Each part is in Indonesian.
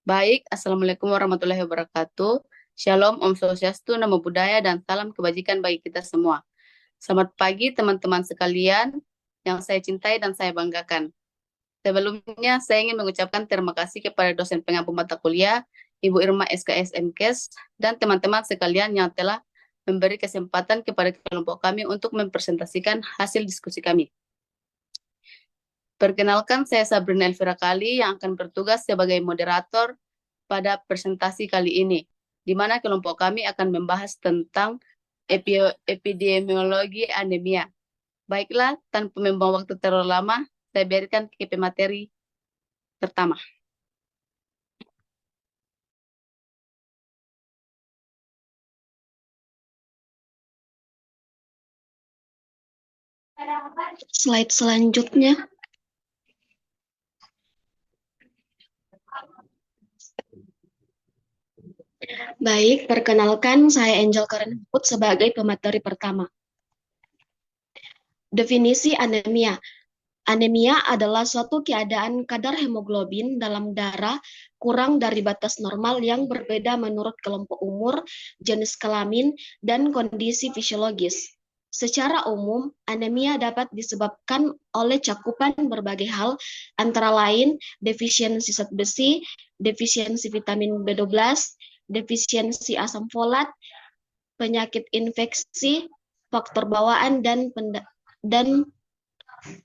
Baik, Assalamualaikum warahmatullahi wabarakatuh. Shalom, Om Swastiastu, Namo Buddhaya, dan salam kebajikan bagi kita semua. Selamat pagi teman-teman sekalian yang saya cintai dan saya banggakan. Sebelumnya, saya ingin mengucapkan terima kasih kepada dosen pengampu mata kuliah, Ibu Irma SKS MKes, dan teman-teman sekalian yang telah memberi kesempatan kepada kelompok kami untuk mempresentasikan hasil diskusi kami. Perkenalkan, saya Sabrina Elvira Kali yang akan bertugas sebagai moderator pada presentasi kali ini, di mana kelompok kami akan membahas tentang epidemiologi anemia. Baiklah, tanpa membuang waktu terlalu lama, saya berikan ke pemateri pertama. Slide selanjutnya. Baik, perkenalkan saya Angel Karen Put sebagai pemateri pertama. Definisi anemia. Anemia adalah suatu keadaan kadar hemoglobin dalam darah kurang dari batas normal yang berbeda menurut kelompok umur, jenis kelamin, dan kondisi fisiologis. Secara umum, anemia dapat disebabkan oleh cakupan berbagai hal, antara lain defisiensi zat besi, defisiensi vitamin B12, defisiensi asam folat, penyakit infeksi, faktor bawaan, dan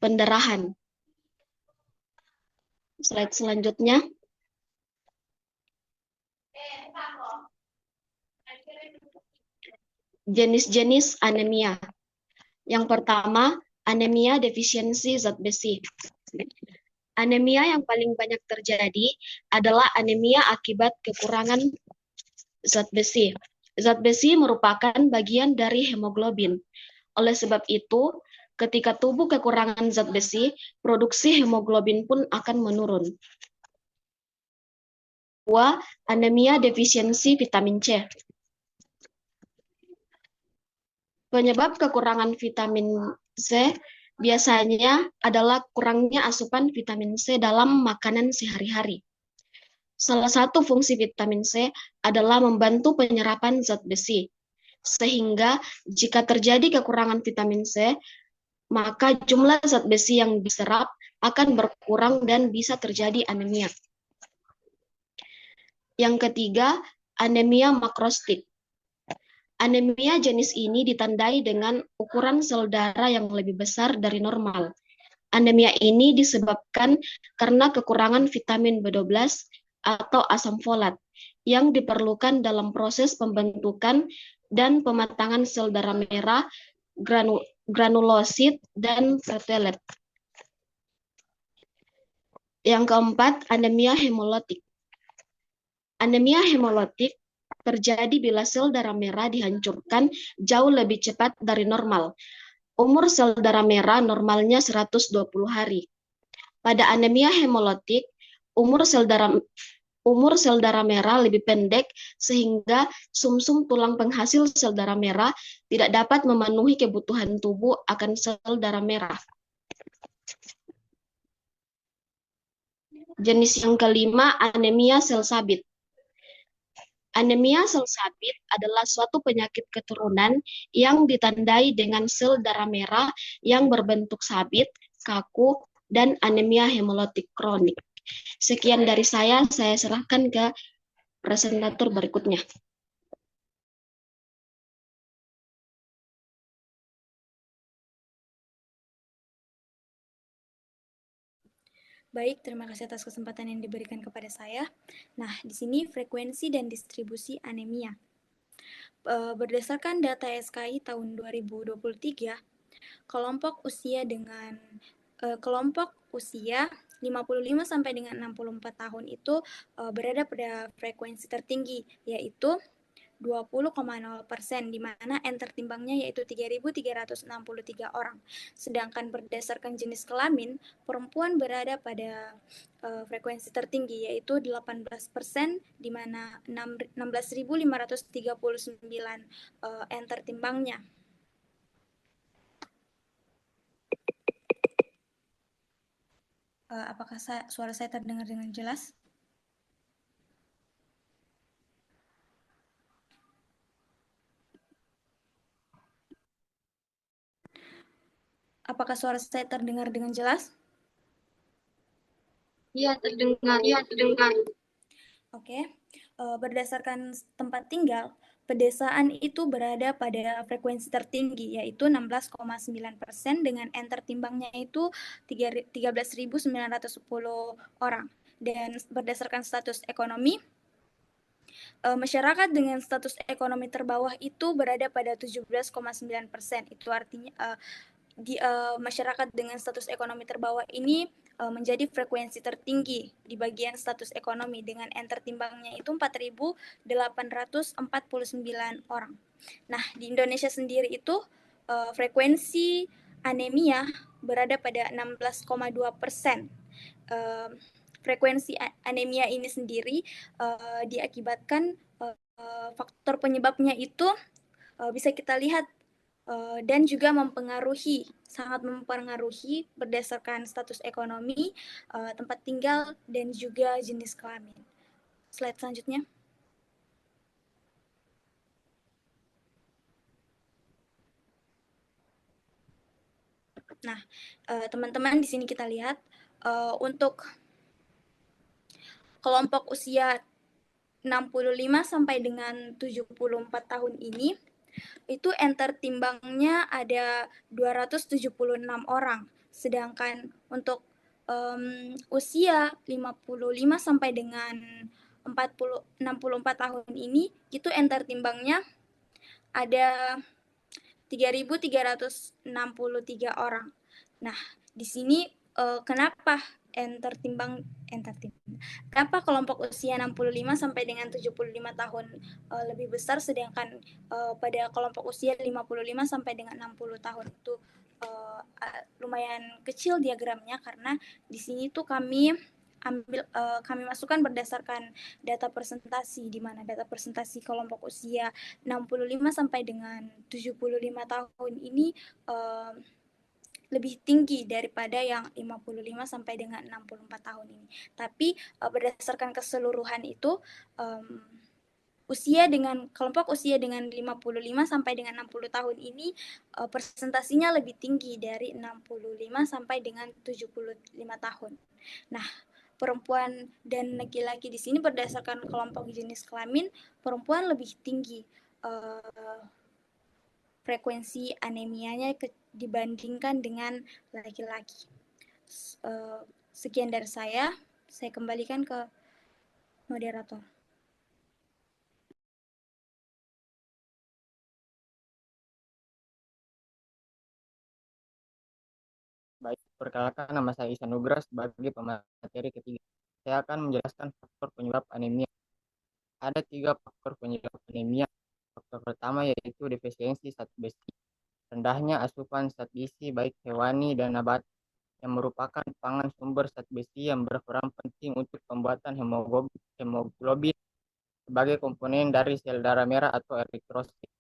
pendarahan. Slide selanjutnya. Jenis-jenis anemia. Yang pertama, anemia defisiensi zat besi. Anemia yang paling banyak terjadi adalah anemia akibat kekurangan zat besi. Zat besi merupakan bagian dari hemoglobin. Oleh sebab itu, ketika tubuh kekurangan zat besi, produksi hemoglobin pun akan menurun. Kedua, anemia defisiensi vitamin C. Penyebab kekurangan vitamin C biasanya adalah kurangnya asupan vitamin C dalam makanan sehari-hari. Salah satu fungsi vitamin C adalah membantu penyerapan zat besi. Sehingga jika terjadi kekurangan vitamin C, maka jumlah zat besi yang diserap akan berkurang dan bisa terjadi anemia. Yang ketiga, anemia makrostik. Anemia jenis ini ditandai dengan ukuran sel darah yang lebih besar dari normal. Anemia ini disebabkan karena kekurangan vitamin B12 atau asam folat yang diperlukan dalam proses pembentukan dan pematangan sel darah merah, granulosit, dan platelet. Yang keempat, anemia hemolitik. Anemia hemolitik terjadi bila sel darah merah dihancurkan jauh lebih cepat dari normal. Umur sel darah merah normalnya 120 hari. Pada anemia hemolitik, umur sel darah merah lebih pendek sehingga sumsum tulang penghasil sel darah merah tidak dapat memenuhi kebutuhan tubuh akan sel darah merah. Jenis yang kelima, anemia sel sabit. Anemia sel sabit adalah suatu penyakit keturunan yang ditandai dengan sel darah merah yang berbentuk sabit, kaku, dan anemia hemolitik kronik. Sekian dari saya serahkan ke presentator berikutnya. Baik, terima kasih atas kesempatan yang diberikan kepada saya. Nah, di sini frekuensi dan distribusi anemia. Berdasarkan data SKI tahun 2023, kelompok usia 55 sampai dengan 64 tahun itu berada pada frekuensi tertinggi, yaitu 20,0%, di mana N tertimbangnya yaitu 3.363 orang. Sedangkan berdasarkan jenis kelamin, perempuan berada pada frekuensi tertinggi yaitu 18%, di mana 16.539 N tertimbangnya. Apakah suara saya terdengar dengan jelas? Apakah suara saya terdengar dengan jelas? Iya, terdengar. Iya, terdengar. Oke, berdasarkan tempat tinggal, pedesaan itu berada pada frekuensi tertinggi, yaitu 16,9% dengan enter timbangnya itu 13.910 orang. Dan berdasarkan status ekonomi, masyarakat dengan status ekonomi terbawah itu berada pada 17,9%. Itu artinya masyarakat dengan status ekonomi terbawah ini menjadi frekuensi tertinggi di bagian status ekonomi dengan enter timbangnya itu 4.849 orang. Nah, di Indonesia sendiri itu frekuensi anemia berada pada 16,2%. Frekuensi anemia ini sendiri diakibatkan faktor penyebabnya itu bisa kita lihat dan juga sangat mempengaruhi berdasarkan status ekonomi, tempat tinggal, dan juga jenis kelamin. Slide selanjutnya. Nah, teman-teman di sini kita lihat untuk kelompok usia 65 sampai dengan 74 tahun ini itu enter timbangnya ada 276 orang. Sedangkan untuk usia 55 sampai dengan 64 tahun ini itu enter timbangnya ada 3.363 orang. Nah, di sini kenapa kenapa kelompok usia 65 sampai dengan 75 tahun lebih besar, sedangkan pada kelompok usia 55 sampai dengan 60 tahun itu lumayan kecil diagramnya, karena di sini tuh kami masukkan berdasarkan data presentasi, di mana data presentasi kelompok usia 65 sampai dengan 75 tahun ini lebih tinggi daripada yang 55 sampai dengan 64 tahun ini. Tapi berdasarkan keseluruhan itu kelompok usia dengan 55 sampai dengan 60 tahun ini presentasinya lebih tinggi dari 65 sampai dengan 75 tahun. Nah, perempuan dan laki-laki di sini berdasarkan kelompok jenis kelamin, perempuan lebih tinggi frekuensi anemianya dibandingkan dengan laki-laki. Sekian dari saya kembalikan ke moderator. Baik, perkenalkan nama saya Ihsan Nugra sebagai pemateri ketiga. Saya akan menjelaskan faktor penyebab anemia. Ada 3 faktor penyebab anemia. Faktor pertama yaitu defisiensi zat besi. Rendahnya asupan zat besi baik hewani dan nabati yang merupakan pangan sumber zat besi yang berperan penting untuk pembuatan hemoglobin sebagai komponen dari sel darah merah atau eritrosit.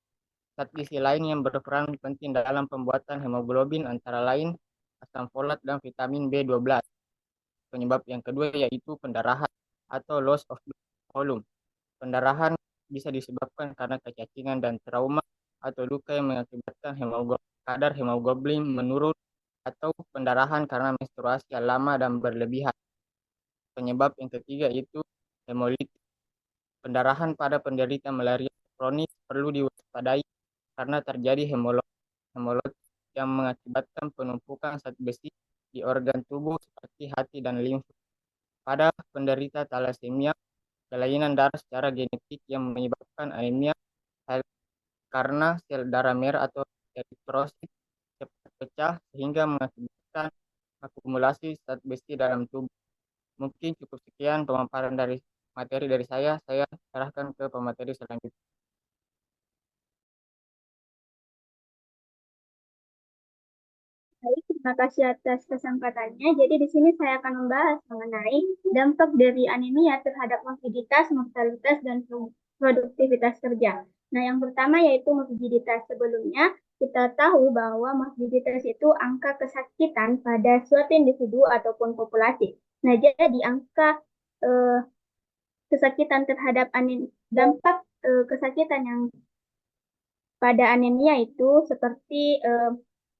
Zat besi lain yang berperan penting dalam pembuatan hemoglobin antara lain asam folat dan vitamin B12. Penyebab yang kedua yaitu pendarahan atau loss of volume. Pendarahan bisa disebabkan karena kecacingan dan trauma atau luka yang mengakibatkan kadar hemoglobin menurun, atau pendarahan karena menstruasi lama dan berlebihan. Penyebab yang ketiga yaitu hemolitis. Pendarahan pada penderita malaria kronis perlu diwaspadai karena terjadi hemolitis yang mengakibatkan penumpukan zat besi di organ tubuh seperti hati dan limf. Pada penderita thalassemia, kelainan darah secara genetik yang menyebabkan anemia karena sel darah merah atau eritrosit cepat pecah sehingga mengakibatkan akumulasi zat besi dalam tubuh. Mungkin cukup sekian pemaparan dari materi dari saya. Saya serahkan ke pemateri selanjutnya. Baik, terima kasih atas kesempatannya. Jadi di sini saya akan membahas mengenai dampak dari anemia terhadap mobilitas, mortalitas, dan produktivitas kerja. Nah, yang pertama yaitu mobilitas. Sebelumnya, kita tahu bahwa mobilitas itu angka kesakitan pada suatu individu ataupun populasi. Nah, jadi angka kesakitan terhadap dampak kesakitan yang pada anemia itu seperti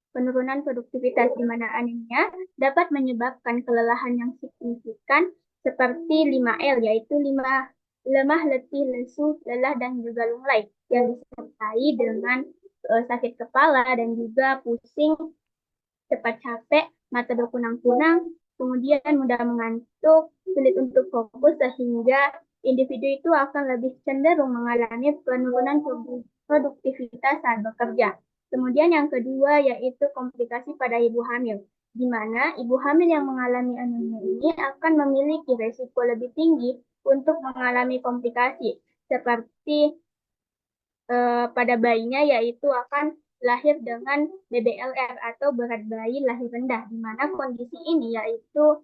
penurunan produktivitas, di mana anemia dapat menyebabkan kelelahan yang signifikan seperti 5L, yaitu lemah, letih, lesu, lelah, dan juga lunglai, yang disertai dengan sakit kepala dan juga pusing, cepat capek, mata berkunang-kunang, kemudian mudah mengantuk, sulit untuk fokus, sehingga individu itu akan lebih cenderung mengalami penurunan produktivitas saat bekerja. Kemudian yang kedua yaitu komplikasi pada ibu hamil, di mana ibu hamil yang mengalami anemia ini akan memiliki resiko lebih tinggi untuk mengalami komplikasi, seperti pada bayinya, yaitu akan lahir dengan BBLR atau berat bayi lahir rendah, di mana kondisi ini yaitu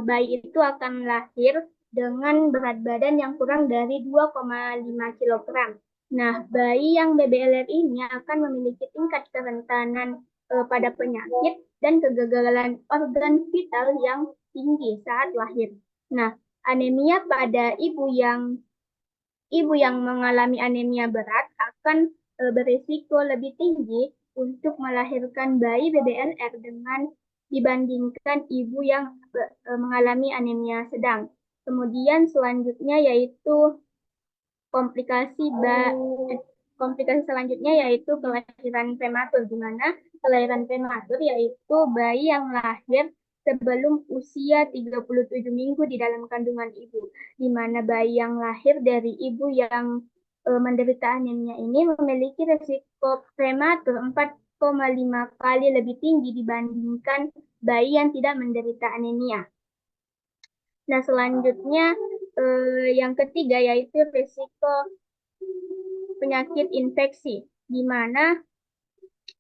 bayi itu akan lahir dengan berat badan yang kurang dari 2,5 kg. Nah, bayi yang BBLR ini akan memiliki tingkat kerentanan pada penyakit dan kegagalan organ vital yang tinggi saat lahir. Nah, anemia pada ibu yang mengalami anemia berat akan berisiko lebih tinggi untuk melahirkan bayi BBLR dengan dibandingkan ibu yang mengalami anemia sedang. Kemudian selanjutnya yaitu komplikasi komplikasi selanjutnya yaitu kelahiran prematur, di mana kelahiran prematur yaitu bayi yang lahir sebelum usia 37 minggu di dalam kandungan ibu, di mana bayi yang lahir dari ibu yang menderita anemia ini memiliki resiko prematur 4,5 kali lebih tinggi dibandingkan bayi yang tidak menderita anemia. Nah, selanjutnya yang ketiga yaitu risiko penyakit infeksi, di mana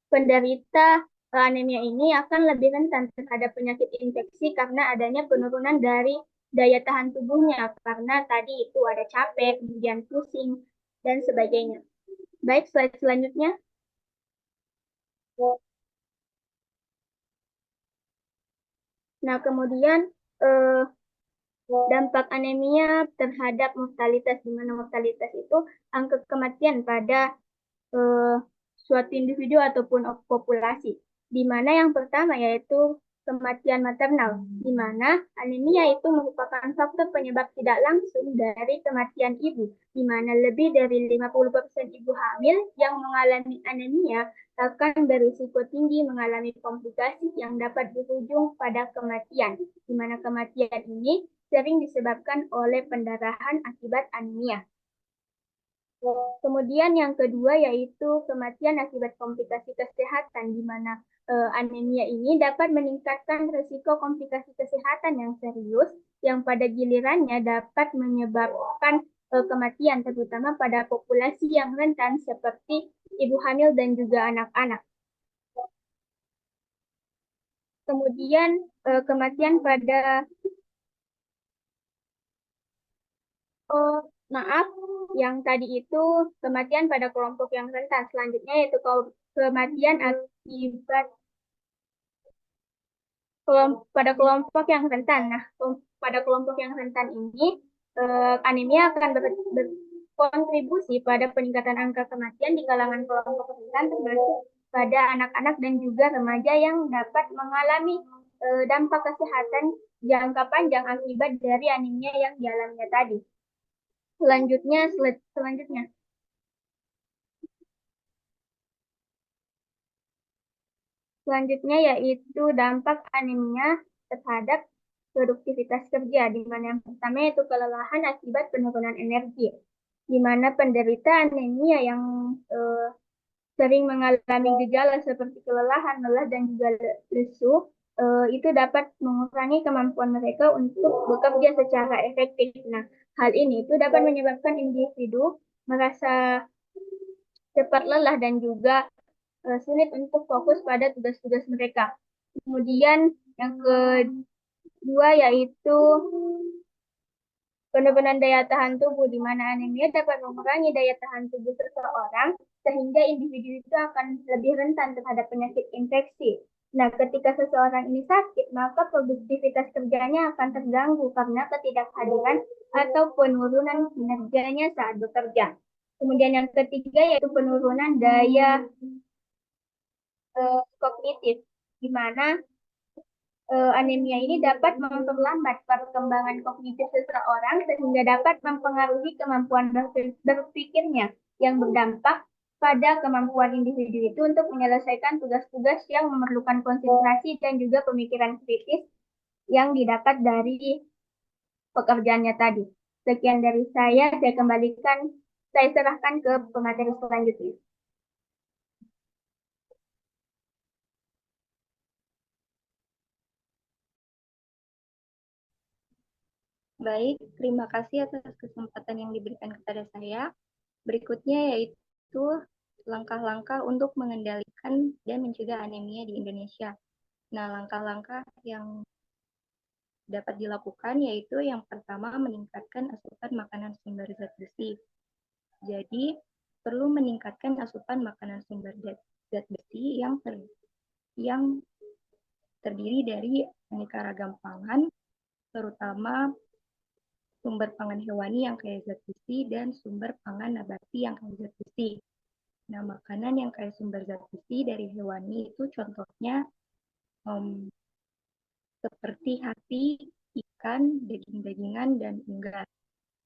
penderita anemia ini akan lebih rentan terhadap penyakit infeksi karena adanya penurunan dari daya tahan tubuhnya, karena tadi itu ada capek, kemudian pusing, dan sebagainya. Baik, slide selanjutnya. Nah, kemudian dampak anemia terhadap mortalitas, di mana mortalitas itu angka kematian pada suatu individu ataupun populasi. Di mana yang pertama yaitu kematian maternal, di mana anemia itu merupakan faktor penyebab tidak langsung dari kematian ibu, di mana lebih dari 50% ibu hamil yang mengalami anemia akan berisiko tinggi mengalami komplikasi yang dapat berujung pada kematian, di mana kematian ini sering disebabkan oleh pendarahan akibat anemia. Kemudian yang kedua yaitu kematian akibat komplikasi kesehatan, di mana anemia ini dapat meningkatkan risiko komplikasi kesehatan yang serius yang pada gilirannya dapat menyebabkan kematian, terutama pada populasi yang rentan seperti ibu hamil dan juga anak-anak. Kemudian kematian pada maaf, yang tadi itu kematian pada kelompok yang rentan. Selanjutnya yaitu kematian akibat pada kelompok yang rentan. Nah, pada kelompok yang rentan ini, anemia akan berkontribusi pada peningkatan angka kematian di kalangan kelompok rentan, termasuk pada anak-anak dan juga remaja yang dapat mengalami dampak kesehatan jangka panjang akibat dari anemia yang dialaminya tadi. Selanjutnya, Selanjutnya yaitu dampak anemia terhadap produktivitas kerja, di mana yang pertama yaitu kelelahan akibat penurunan energi, di mana penderita anemia yang sering mengalami gejala seperti kelelahan, lelah, dan juga lesu, itu dapat mengurangi kemampuan mereka untuk bekerja secara efektif. Nah, hal ini itu dapat menyebabkan individu merasa cepat lelah dan juga sulit untuk fokus pada tugas-tugas mereka. Kemudian yang kedua yaitu penurunan daya tahan tubuh, di mana anemia dapat mengurangi daya tahan tubuh seseorang sehingga individu itu akan lebih rentan terhadap penyakit infeksi. Nah, ketika seseorang ini sakit, maka produktivitas kerjanya akan terganggu karena ketidakhadiran atau penurunan kinerjanya saat bekerja. Kemudian yang ketiga yaitu penurunan daya kognitif, di mana anemia ini dapat memperlambat perkembangan kognitif seseorang sehingga dapat mempengaruhi kemampuan berpikirnya yang berdampak pada kemampuan individu itu untuk menyelesaikan tugas-tugas yang memerlukan konsentrasi dan juga pemikiran kritis yang didapat dari pekerjaannya tadi. Sekian dari saya serahkan ke pemateri selanjutnya. Baik, terima kasih atas kesempatan yang diberikan kepada saya. Berikutnya yaitu langkah-langkah untuk mengendalikan dan mencegah anemia di Indonesia. Nah, langkah-langkah yang dapat dilakukan yaitu yang pertama meningkatkan asupan makanan sumber zat besi. Jadi, perlu meningkatkan asupan makanan sumber zat besi yang terdiri dari aneka ragam pangan, terutama sumber pangan hewani yang kaya zat besi dan sumber pangan nabati yang kaya zat besi. Nah, makanan yang kaya sumber zat besi dari hewani itu contohnya seperti hati, ikan, daging-dagingan, dan unggas.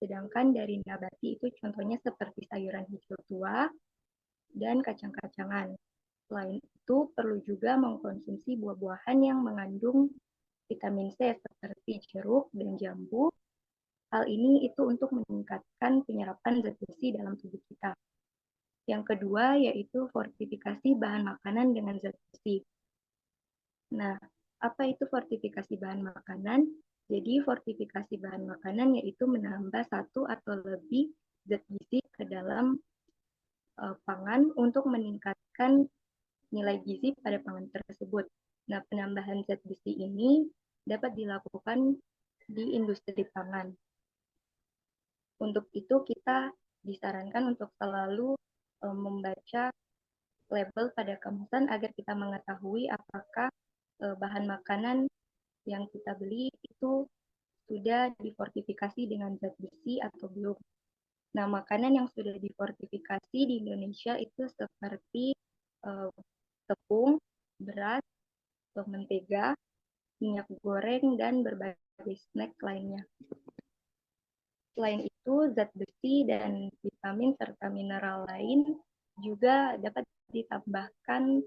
Sedangkan dari nabati itu contohnya seperti sayuran hijau tua dan kacang-kacangan. Selain itu, perlu juga mengkonsumsi buah-buahan yang mengandung vitamin C seperti jeruk dan jambu. Hal ini itu untuk meningkatkan penyerapan zat besi dalam tubuh kita. Yang kedua yaitu fortifikasi bahan makanan dengan zat besi. Nah, apa itu fortifikasi bahan makanan? Jadi fortifikasi bahan makanan yaitu menambah satu atau lebih zat gizi ke dalam pangan untuk meningkatkan nilai gizi pada pangan tersebut. Nah, penambahan zat besi ini dapat dilakukan di industri pangan. Untuk itu kita disarankan untuk selalu membaca label pada kemasan agar kita mengetahui apakah bahan makanan yang kita beli itu sudah difortifikasi dengan zat besi atau belum. Nah, makanan yang sudah difortifikasi di Indonesia itu seperti tepung, beras, mentega, minyak goreng, dan berbagai snack lainnya. Selain itu, zat besi dan vitamin serta mineral lain juga dapat ditambahkan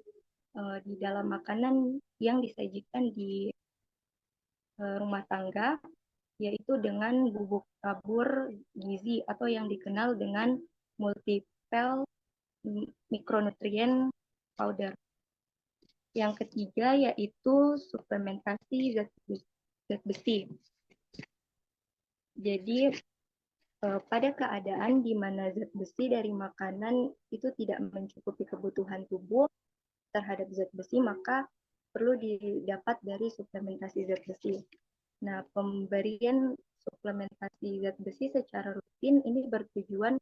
di dalam makanan yang disajikan di rumah tangga, yaitu dengan bubuk tabur gizi atau yang dikenal dengan multiple micronutrient powder. Yang ketiga yaitu suplementasi zat besi. Jadi pada keadaan di mana zat besi dari makanan itu tidak mencukupi kebutuhan tubuh terhadap zat besi, maka perlu didapat dari suplementasi zat besi. Nah, pemberian suplementasi zat besi secara rutin ini bertujuan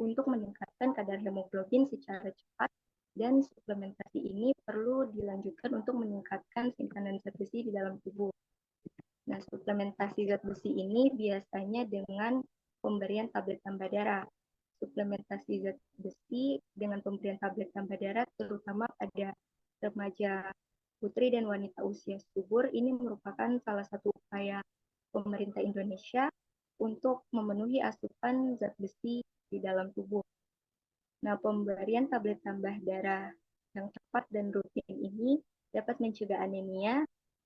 untuk meningkatkan kadar hemoglobin secara cepat, dan suplementasi ini perlu dilanjutkan untuk meningkatkan simpanan zat besi di dalam tubuh. Nah, suplementasi zat besi ini biasanya dengan pemberian tablet tambah darah. Suplementasi zat besi dengan pemberian tablet tambah darah terutama pada remaja putri dan wanita usia subur ini merupakan salah satu upaya pemerintah Indonesia untuk memenuhi asupan zat besi di dalam tubuh. Nah, pemberian tablet tambah darah yang tepat dan rutin ini dapat mencegah anemia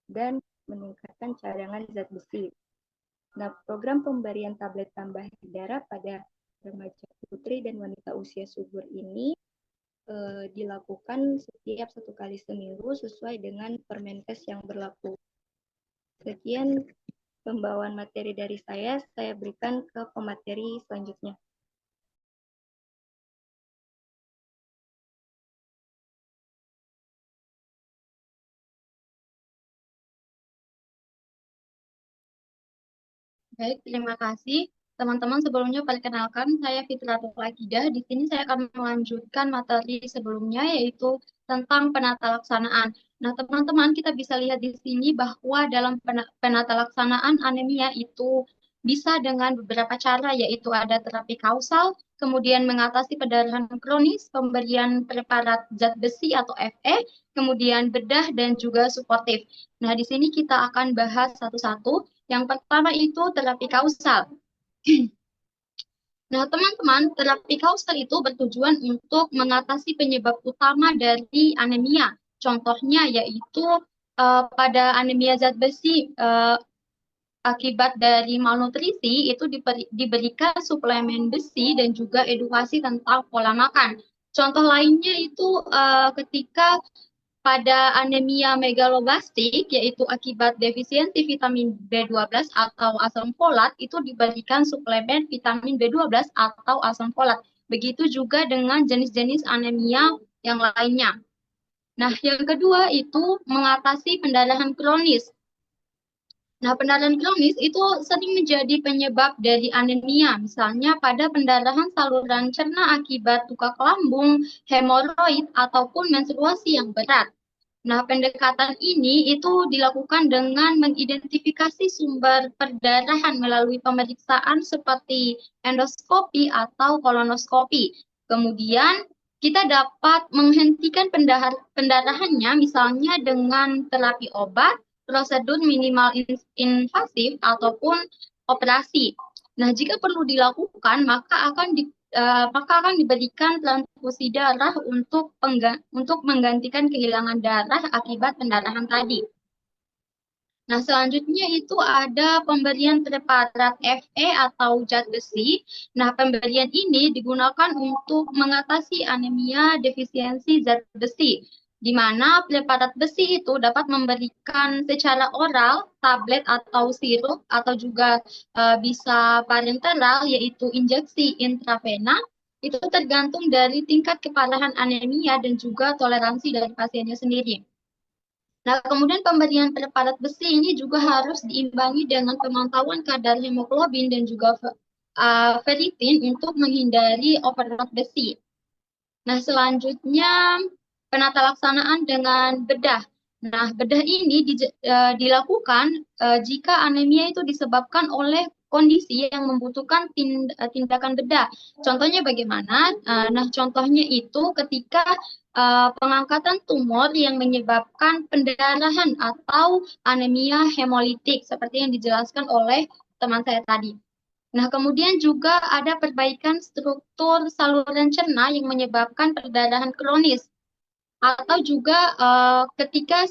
dan meningkatkan cadangan zat besi. Nah, program pemberian tablet tambah darah pada remaja putri dan wanita usia subur ini dilakukan setiap 1 kali seminggu sesuai dengan Permenkes yang berlaku. Sekian pembawaan materi dari saya berikan ke pemateri selanjutnya. Baik, terima kasih. Teman-teman, sebelumnya perkenalkan saya Fitratul Akidah. Di sini saya akan melanjutkan materi sebelumnya yaitu tentang penata laksanaan. Nah, teman-teman, kita bisa lihat di sini bahwa dalam penata laksanaan anemia itu bisa dengan beberapa cara, yaitu ada terapi kausal, kemudian mengatasi perdarahan kronis, pemberian preparat zat besi atau Fe, kemudian bedah dan juga suportif. Nah, di sini kita akan bahas satu-satu. Yang pertama itu terapi kausal. Nah, teman-teman, terapi kausal itu bertujuan untuk mengatasi penyebab utama dari anemia. Contohnya yaitu pada anemia zat besi akibat dari malnutrisi itu diberikan suplemen besi dan juga edukasi tentang pola makan. Contoh lainnya itu ketika pada anemia megaloblastik, yaitu akibat defisiensi vitamin B12 atau asam folat, itu diberikan suplemen vitamin B12 atau asam folat. Begitu juga dengan jenis-jenis anemia yang lainnya. Nah, yang kedua itu mengatasi pendarahan kronis. Nah, pendarahan kronis itu sering menjadi penyebab dari anemia, misalnya pada pendarahan saluran cerna akibat tukak lambung, hemoroid, ataupun menstruasi yang berat. Nah, pendekatan ini itu dilakukan dengan mengidentifikasi sumber perdarahan melalui pemeriksaan seperti endoskopi atau kolonoskopi. Kemudian, kita dapat menghentikan pendarahannya misalnya dengan terapi obat, prosedur minimal invasif, ataupun operasi. Nah, jika perlu dilakukan, maka akan diberikan transfusi darah untuk menggantikan kehilangan darah akibat pendarahan tadi. Nah, selanjutnya itu ada pemberian preparat Fe atau zat besi. Nah, pemberian ini digunakan untuk mengatasi anemia defisiensi zat besi, di mana preparat besi itu dapat memberikan secara oral, tablet atau sirup, atau juga bisa parenteral, yaitu injeksi intravena. Itu tergantung dari tingkat keparahan anemia dan juga toleransi dari pasiennya sendiri. Nah, kemudian pemberian preparat besi ini juga harus diimbangi dengan pemantauan kadar hemoglobin dan juga ferritin untuk menghindari overload besi. Nah, selanjutnya penata laksanaan dengan bedah. Nah, bedah ini dilakukan jika anemia itu disebabkan oleh kondisi yang membutuhkan tindakan bedah. Contohnya bagaimana? Nah, contohnya itu ketika pengangkatan tumor yang menyebabkan pendarahan atau anemia hemolitik, seperti yang dijelaskan oleh teman saya tadi. Nah, kemudian juga ada perbaikan struktur saluran cerna yang menyebabkan perdarahan kronis, atau juga ketika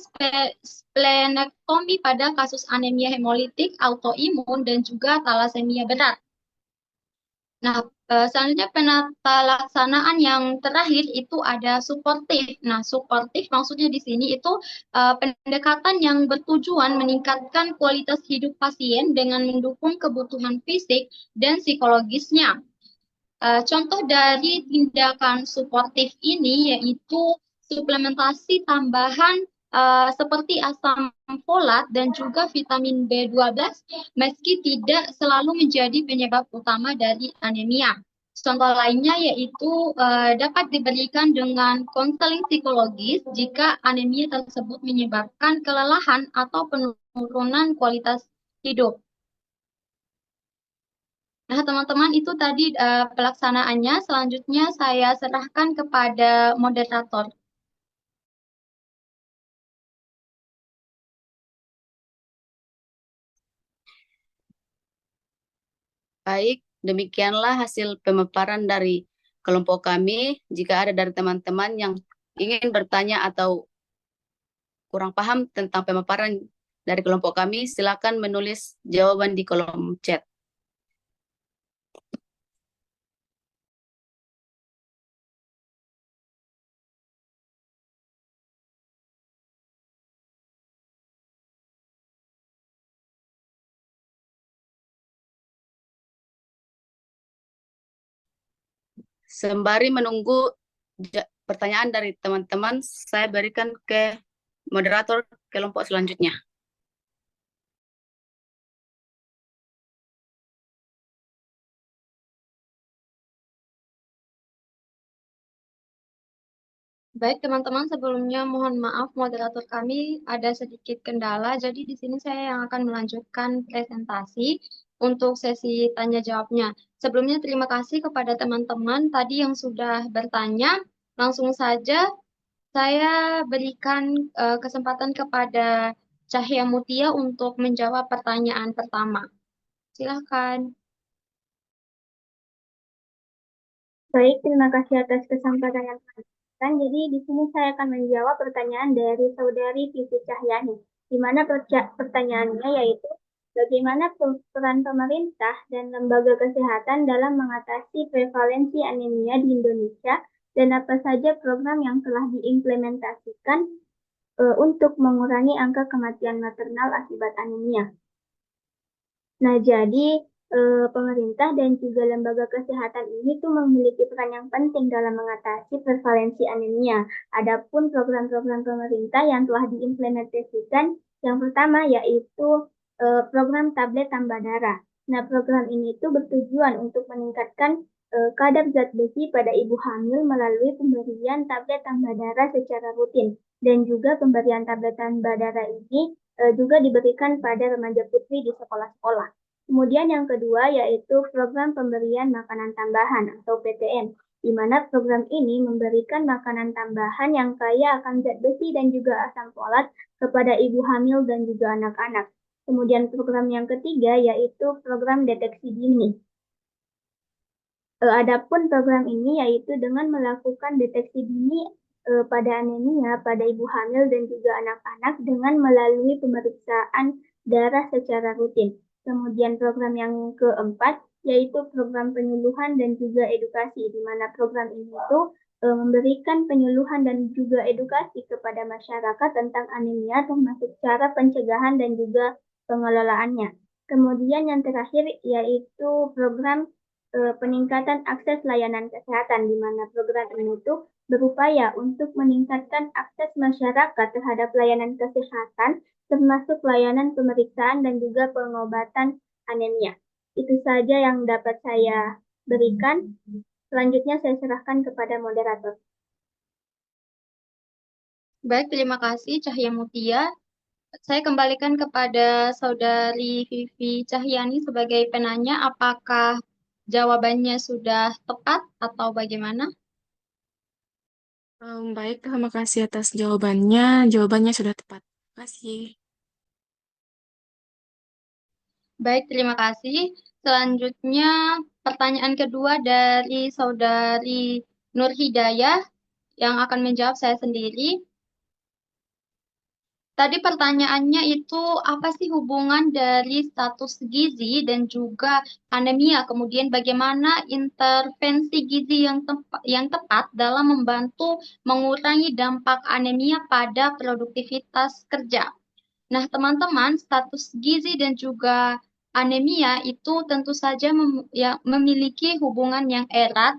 splenektomi pada kasus anemia hemolitik, autoimun, dan juga talasemia berat. Nah, selanjutnya penata laksanaan yang terakhir itu ada suportif. Nah, suportif maksudnya di sini itu pendekatan yang bertujuan meningkatkan kualitas hidup pasien dengan mendukung kebutuhan fisik dan psikologisnya. Contoh dari tindakan suportif ini yaitu suplementasi tambahan seperti asam folat dan juga vitamin B12 meski tidak selalu menjadi penyebab utama dari anemia. Contoh lainnya yaitu dapat diberikan dengan konseling psikologis jika anemia tersebut menyebabkan kelelahan atau penurunan kualitas hidup. Nah, teman-teman, itu tadi pelaksanaannya. Selanjutnya saya serahkan kepada moderator. Baik, demikianlah hasil pemaparan dari kelompok kami. Jika ada dari teman-teman yang ingin bertanya atau kurang paham tentang pemaparan dari kelompok kami, silakan menulis jawaban di kolom chat. Sembari menunggu pertanyaan dari teman-teman, saya berikan ke moderator kelompok selanjutnya. Baik, teman-teman, sebelumnya mohon maaf moderator kami ada sedikit kendala, jadi di sini saya yang akan melanjutkan presentasi. untuk sesi tanya jawabnya. Sebelumnya terima kasih kepada teman-teman tadi yang sudah bertanya. Langsung saja saya berikan kesempatan kepada Cahya Mutia untuk menjawab pertanyaan pertama. Silakan. Baik, terima kasih atas kesempatan yang diberikan. Jadi di sini saya akan menjawab pertanyaan dari saudari Vivi Cahyani, di mana pertanyaannya yaitu bagaimana peran pemerintah dan lembaga kesehatan dalam mengatasi prevalensi anemia di Indonesia dan apa saja program yang telah diimplementasikan untuk mengurangi angka kematian maternal akibat anemia. Nah, jadi pemerintah dan juga lembaga kesehatan ini tuh memiliki peran yang penting dalam mengatasi prevalensi anemia. Adapun program-program pemerintah yang telah diimplementasikan, yang pertama yaitu program tablet tambah darah. Nah, program ini tuh bertujuan untuk meningkatkan kadar zat besi pada ibu hamil melalui pemberian tablet tambah darah secara rutin. Dan juga pemberian tablet tambah darah ini juga diberikan pada remaja putri di sekolah-sekolah. Kemudian yang kedua yaitu program pemberian makanan tambahan atau PTM, di mana program ini memberikan makanan tambahan yang kaya akan zat besi dan juga asam folat kepada ibu hamil dan juga anak-anak. Kemudian program yang ketiga yaitu program deteksi dini. Adapun program ini yaitu dengan melakukan deteksi dini pada anemia pada ibu hamil dan juga anak-anak dengan melalui pemeriksaan darah secara rutin. Kemudian program yang keempat yaitu program penyuluhan dan juga edukasi, di mana program ini itu memberikan penyuluhan dan juga edukasi kepada masyarakat tentang anemia termasuk cara pencegahan dan juga pengelolaannya. Kemudian yang terakhir yaitu program peningkatan akses layanan kesehatan, di mana program ini itu berupaya untuk meningkatkan akses masyarakat terhadap layanan kesehatan, termasuk layanan pemeriksaan dan juga pengobatan anemia. Itu saja yang dapat saya berikan. Selanjutnya saya serahkan kepada moderator. Baik, terima kasih Cahya Mutia. Saya kembalikan kepada Saudari Vivi Cahyani sebagai penanya, apakah jawabannya sudah tepat atau bagaimana? Baik, terima kasih atas jawabannya. Jawabannya sudah tepat. Terima kasih. Baik, terima kasih. Selanjutnya, pertanyaan kedua dari Saudari Nur Hidayah yang akan menjawab saya sendiri. Tadi pertanyaannya itu apa sih hubungan dari status gizi dan juga anemia? Kemudian bagaimana intervensi gizi yang tepat dalam membantu mengurangi dampak anemia pada produktivitas kerja. Nah, teman-teman, status gizi dan juga anemia itu tentu saja memiliki hubungan yang erat,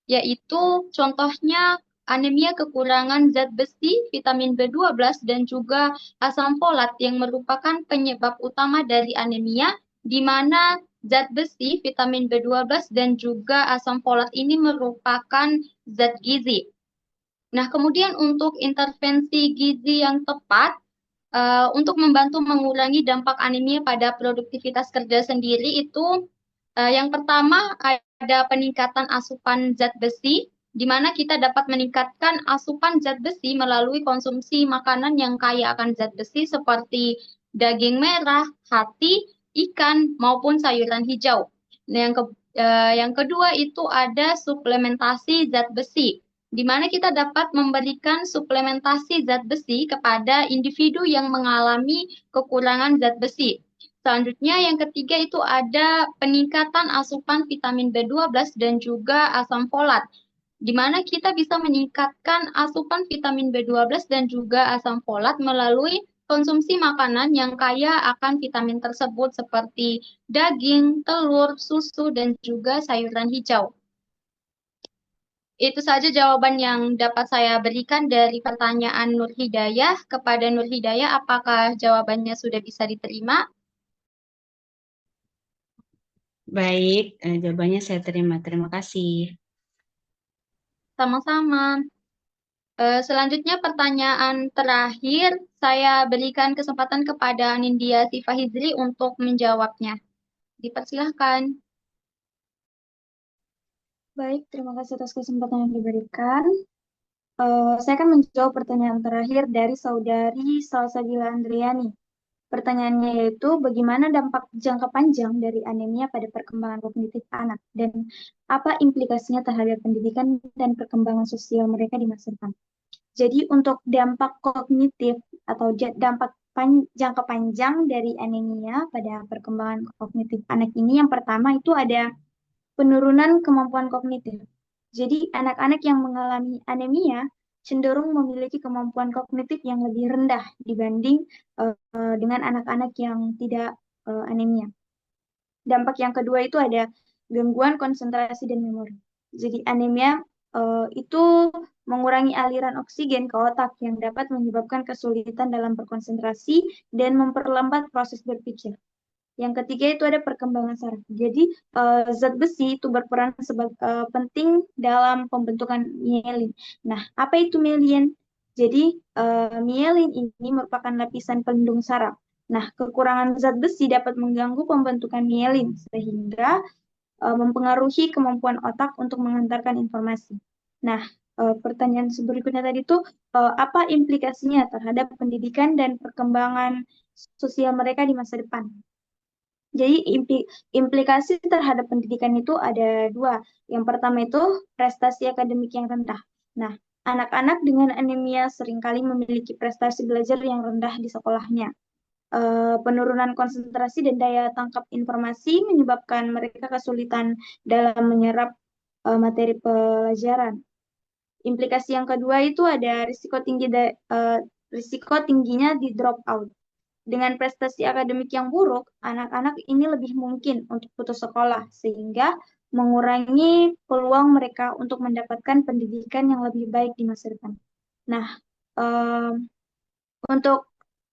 yaitu contohnya anemia kekurangan zat besi, vitamin B12, dan juga asam folat yang merupakan penyebab utama dari anemia, di mana zat besi, vitamin B12, dan juga asam folat ini merupakan zat gizi. Nah, kemudian untuk intervensi gizi yang tepat, untuk membantu mengurangi dampak anemia pada produktivitas kerja sendiri itu yang pertama ada peningkatan asupan zat besi, di mana kita dapat meningkatkan asupan zat besi melalui konsumsi makanan yang kaya akan zat besi seperti daging merah, hati, ikan, maupun sayuran hijau. Nah, yang kedua itu ada suplementasi zat besi, di mana kita dapat memberikan suplementasi zat besi kepada individu yang mengalami kekurangan zat besi. Selanjutnya yang ketiga itu ada peningkatan asupan vitamin B12 dan juga asam folat, di mana kita bisa meningkatkan asupan vitamin B12 dan juga asam folat melalui konsumsi makanan yang kaya akan vitamin tersebut seperti daging, telur, susu, dan juga sayuran hijau. Itu saja jawaban yang dapat saya berikan dari pertanyaan Nur Hidayah. Kepada Nur Hidayah, apakah jawabannya sudah bisa diterima? Baik, jawabannya saya terima. Terima kasih. Sama-sama. Selanjutnya pertanyaan terakhir, saya berikan kesempatan kepada Nindya Sifahizri untuk menjawabnya. Dipersilahkan. Baik, terima kasih atas kesempatan yang diberikan. Saya akan menjawab pertanyaan terakhir dari Saudari Salsabila Andriani. Pertanyaannya yaitu, bagaimana dampak jangka panjang dari anemia pada perkembangan kognitif anak dan apa implikasinya terhadap pendidikan dan perkembangan sosial mereka di masa depan? Jadi untuk dampak kognitif atau dampak jangka panjang dari anemia pada perkembangan kognitif anak ini, yang pertama itu ada penurunan kemampuan kognitif. Jadi anak-anak yang mengalami anemia cenderung memiliki kemampuan kognitif yang lebih rendah dibanding dengan anak-anak yang tidak anemia. Dampak yang kedua itu ada gangguan konsentrasi dan memori. Jadi anemia itu mengurangi aliran oksigen ke otak yang dapat menyebabkan kesulitan dalam berkonsentrasi dan memperlambat proses berpikir. Yang ketiga itu ada perkembangan saraf. Jadi zat besi itu berperan penting dalam pembentukan mielin. Nah, apa itu mielin? Jadi mielin ini merupakan lapisan pelindung saraf. Nah, kekurangan zat besi dapat mengganggu pembentukan mielin sehingga mempengaruhi kemampuan otak untuk mengantarkan informasi. Nah, pertanyaan berikutnya tadi itu apa implikasinya terhadap pendidikan dan perkembangan sosial mereka di masa depan? Jadi implikasi terhadap pendidikan itu ada dua. Yang pertama itu prestasi akademik yang rendah. Nah, anak-anak dengan anemia seringkali memiliki prestasi belajar yang rendah di sekolahnya. Penurunan konsentrasi dan daya tangkap informasi menyebabkan mereka kesulitan dalam menyerap materi pelajaran. Implikasi yang kedua itu ada risiko tingginya di drop out. Dengan prestasi akademik yang buruk, anak-anak ini lebih mungkin untuk putus sekolah, sehingga mengurangi peluang mereka untuk mendapatkan pendidikan yang lebih baik di masa depan. Nah, untuk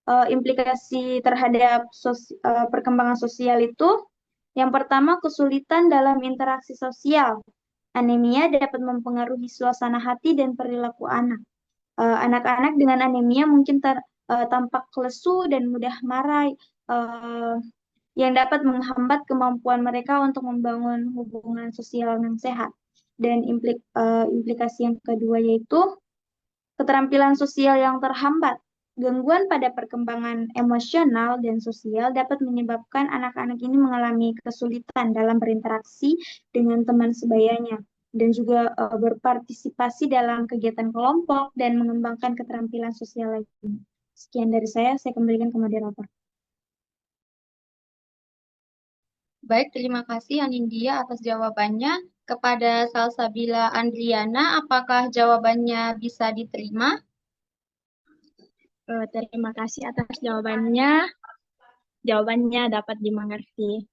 implikasi terhadap perkembangan sosial itu, yang pertama kesulitan dalam interaksi sosial. Anemia dapat mempengaruhi suasana hati dan perilaku anak. Anak-anak dengan anemia mungkin tampak lesu dan mudah marah, yang dapat menghambat kemampuan mereka untuk membangun hubungan sosial yang sehat. Dan implikasi yang kedua yaitu keterampilan sosial yang terhambat. Gangguan pada perkembangan emosional dan sosial dapat menyebabkan anak-anak ini mengalami kesulitan dalam berinteraksi dengan teman sebayanya dan juga berpartisipasi dalam kegiatan kelompok dan mengembangkan keterampilan sosial lainnya. Sekian dari saya kembalikan ke moderator. Baik, terima kasih Anindya atas jawabannya. Kepada Salsabila Andriana, apakah jawabannya bisa diterima? Terima kasih atas jawabannya. Jawabannya dapat dimengerti.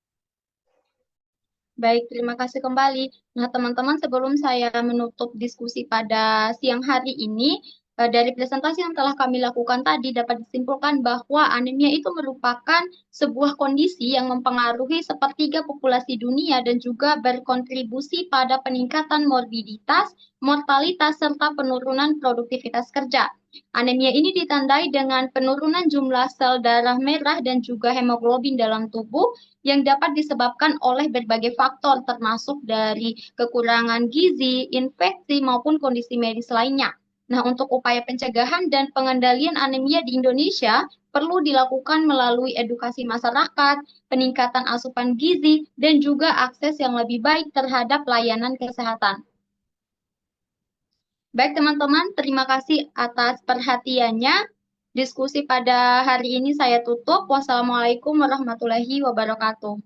Baik, terima kasih kembali. Nah, teman-teman, sebelum saya menutup diskusi pada siang hari ini, dari presentasi yang telah kami lakukan tadi dapat disimpulkan bahwa anemia itu merupakan sebuah kondisi yang mempengaruhi sepertiga populasi dunia dan juga berkontribusi pada peningkatan morbiditas, mortalitas, serta penurunan produktivitas kerja. Anemia ini ditandai dengan penurunan jumlah sel darah merah dan juga hemoglobin dalam tubuh yang dapat disebabkan oleh berbagai faktor termasuk dari kekurangan gizi, infeksi, maupun kondisi medis lainnya. Nah, untuk upaya pencegahan dan pengendalian anemia di Indonesia perlu dilakukan melalui edukasi masyarakat, peningkatan asupan gizi, dan juga akses yang lebih baik terhadap layanan kesehatan. Baik teman-teman, terima kasih atas perhatiannya. Diskusi pada hari ini saya tutup. Wassalamualaikum warahmatullahi wabarakatuh.